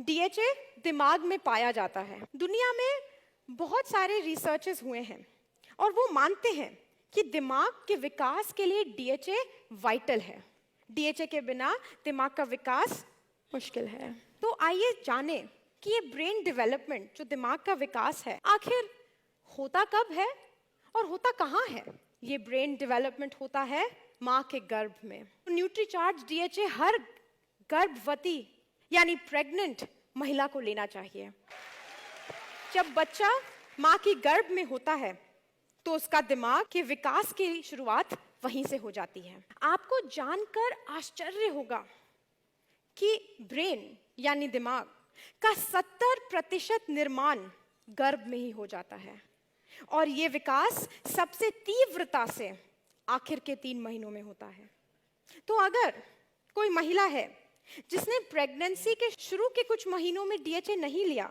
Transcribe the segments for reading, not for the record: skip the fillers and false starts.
DHA दिमाग में पाया जाता है। दुनिया में बहुत सारे रिसर्चेस हुए हैं और वो मानते हैं कि दिमाग के विकास के लिए डीएचए वाइटल है। डीएचए के बिना दिमाग का विकास मुश्किल है। तो आइए जानें कि ये ब्रेन डेवलपमेंट, जो दिमाग का विकास है, आखिर होता कब है और होता कहाँ है। ये ब्रेन डेवलपमेंट होता है माँ के गर्भ में। न्यूट्रीचार्ज डीएचए हर गर्भवती यानी प्रेग्नेंट महिला को लेना चाहिए। जब बच्चा माँ की गर्भ में होता है तो उसका दिमाग के विकास की शुरुआत वहीं से हो जाती है। आपको जानकर आश्चर्य होगा कि ब्रेन यानी दिमाग का 70% निर्माण गर्भ में ही हो जाता है और ये विकास सबसे तीव्रता से आखिर के 3 महीनों में होता है। तो अगर कोई महिला है जिसने प्रेगनेंसी के शुरू के कुछ महीनों में डीएचए नहीं लिया,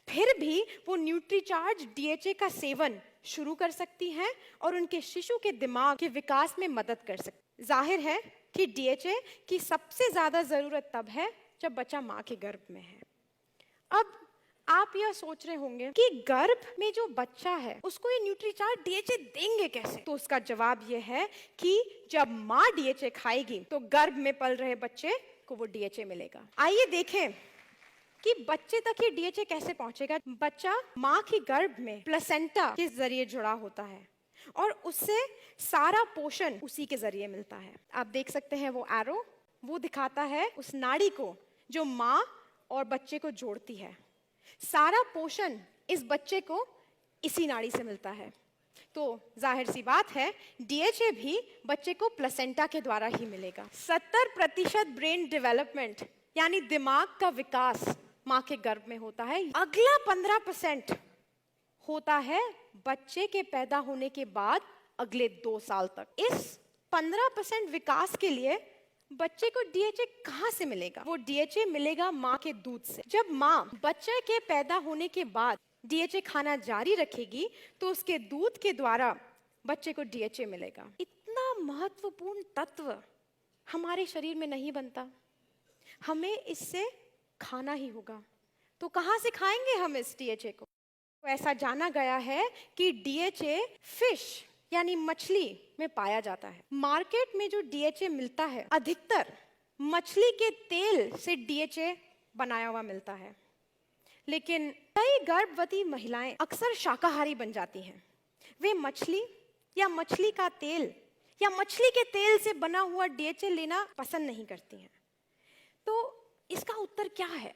फिर भी वो न्यूट्रीचार्ज डीएचए का सेवन शुरू कर सकती हैं और उनके शिशु के दिमाग के विकास में मदद कर सकती। जाहिर है कि डीएचए की सबसे ज्यादा जरूरत तब है जब बच्चा माँ के गर्भ में है। अब आप यह सोच रहे होंगे कि गर्भ में जो बच्चा है उसको ये न्यूट्रीचार्ज डीएचए देंगे कैसे? तो उसका जवाब यह है कि जब माँ डीएचए खाएगी तो गर्भ में पल रहे बच्चे को वो डीएचए मिलेगा। आइए देखें कि बच्चे तक ये डीएचए कैसे पहुंचेगा। बच्चा माँ की गर्भ में प्लेसेंटा के जरिए जुड़ा होता है और उससे सारा पोषण उसी के जरिए मिलता है। आप देख सकते हैं वो एरो, वो दिखाता है उस नाड़ी को जो माँ और बच्चे को जोड़ती है। सारा पोषण इस बच्चे को इसी नाड़ी से मिलता है। तो जाहिर सी बात है डीएचए भी बच्चे को प्लेसेंटा के द्वारा ही मिलेगा। 70% ब्रेन डेवलपमेंट यानी दिमाग का विकास माँ के गर्भ में होता है। अगला 15% होता है बच्चे के पैदा होने के बाद अगले 2 साल तक। इस 15% विकास के लिए बच्चे को डीएचए कहाँ से मिलेगा? वो डीएचए मिलेगा माँ के दूध से। जब माँ बच्चे के पैदा होने के बाद डीएचए खाना जारी रखेगी तो उसके दूध के द्वारा बच्चे को डीएचए मिलेगा। इतना महत्वपूर्ण तत्व हमारे शरीर में नहीं बनता, हमें इससे खाना ही होगा। तो कहाँ से खाएंगे हम इस डीएचए को? तो ऐसा जाना गया है कि डीएचए फिश यानी मछली में पाया जाता है। मार्केट में जो डीएचए मिलता है अधिकतर मछली के तेल से डीएचए बनाया हुआ मिलता है, लेकिन कई गर्भवती महिलाएं अक्सर शाकाहारी बन जाती हैं। वे मछली या मछली का तेल या मछली के तेल से बना हुआ डीएचए लेना पसंद नहीं करती हैं। तो इसका उत्तर क्या है?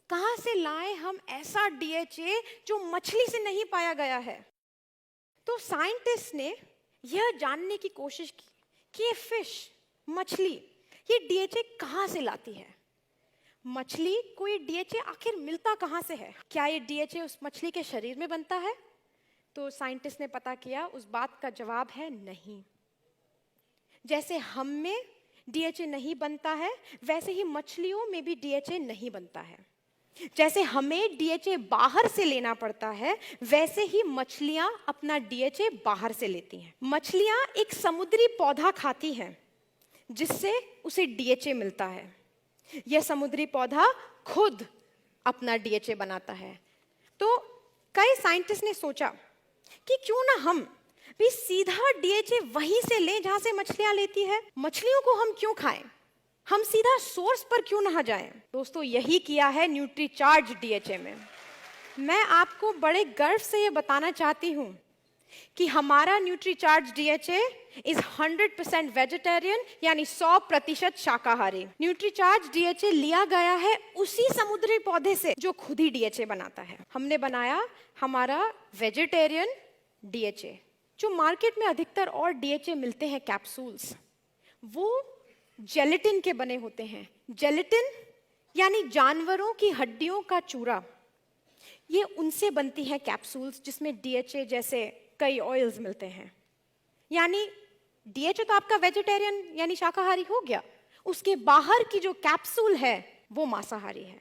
कहाँ से लाएं हम ऐसा डीएचए जो मछली से नहीं पाया गया है? तो साइंटिस्ट ने यह जानने की कोशिश की कि ये फिश, मछली, ये डीएचए कहाँ से लाती है। मछली को ये डीएचए आखिर मिलता कहाँ से है? क्या ये डीएचए उस मछली के शरीर में बनता है? तो साइंटिस्ट ने पता किया, उस बात का जवाब है नहीं। जैसे हम में डीएचए नहीं बनता है, वैसे ही मछलियों में भी डीएचए नहीं बनता है। जैसे हमें डीएचए बाहर से लेना पड़ता है, वैसे ही मछलियां अपना डीएचए बाहर से लेती हैं। मछलियां एक समुद्री पौधा खाती हैं जिससे उसे डीएचए मिलता है। यह समुद्री पौधा खुद अपना डीएचए बनाता है। तो कई साइंटिस्ट ने सोचा कि क्यों ना हम भी सीधा डीएचए वहीं से लें जहां से मछलियां लेती है। मछलियों को हम क्यों खाएं? हम सीधा सोर्स पर क्यों ना जाएं? दोस्तों, यही किया है न्यूट्रीचार्ज डीएचए में। मैं आपको बड़े गर्व से ये बताना चाहती हूँ कि हमारा न्यूट्रीचार्ज डीएचए इज 100% वेजिटेरियन यानी 100% शाकाहारी। न्यूट्रीचार्ज डीएचए लिया गया है उसी समुद्री पौधे से जो खुद ही डीएचए बनाता है। हमने बनाया हमारा वेजिटेरियन डीएचए। जो मार्केट में अधिकतर और डीएचए मिलते हैं कैप्सूल्स, वो जेलेटिन के बने होते हैं। जेलेटिन यानी जानवरों की हड्डियों का चूरा, ये उनसे बनती है कैप्सूल्स जिसमें डीएचए जैसे कई ऑयल्स मिलते हैं। यानी डीएचए तो आपका वेजिटेरियन यानी शाकाहारी हो गया, उसके बाहर की जो कैप्सूल है वो मांसाहारी है।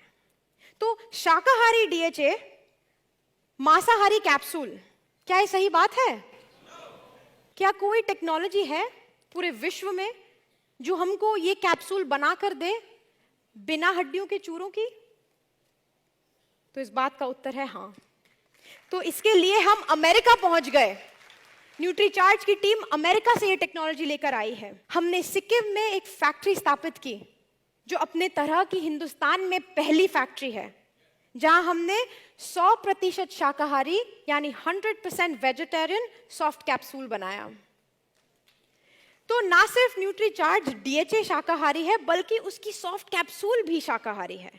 तो शाकाहारी डीएचए, मांसाहारी कैप्सूल, क्या ये सही बात है? क्या कोई टेक्नोलॉजी है पूरे विश्व में जो हमको ये कैप्सूल बना कर दे बिना हड्डियों के चूरों की? तो इस बात का उत्तर है हाँ। तो इसके लिए हम अमेरिका पहुंच गए। न्यूट्रीचार्ज की टीम अमेरिका से ये टेक्नोलॉजी लेकर आई है। हमने सिक्किम में एक फैक्ट्री स्थापित की जो अपने तरह की हिंदुस्तान में पहली फैक्ट्री है, जहां हमने 100% शाकाहारी यानी 100% वेजिटेरियन सॉफ्ट कैप्सूल बनाया। तो ना सिर्फ न्यूट्रीचार्ज डीएचए शाकाहारी है, बल्कि उसकी सॉफ्ट कैप्सूल भी शाकाहारी है।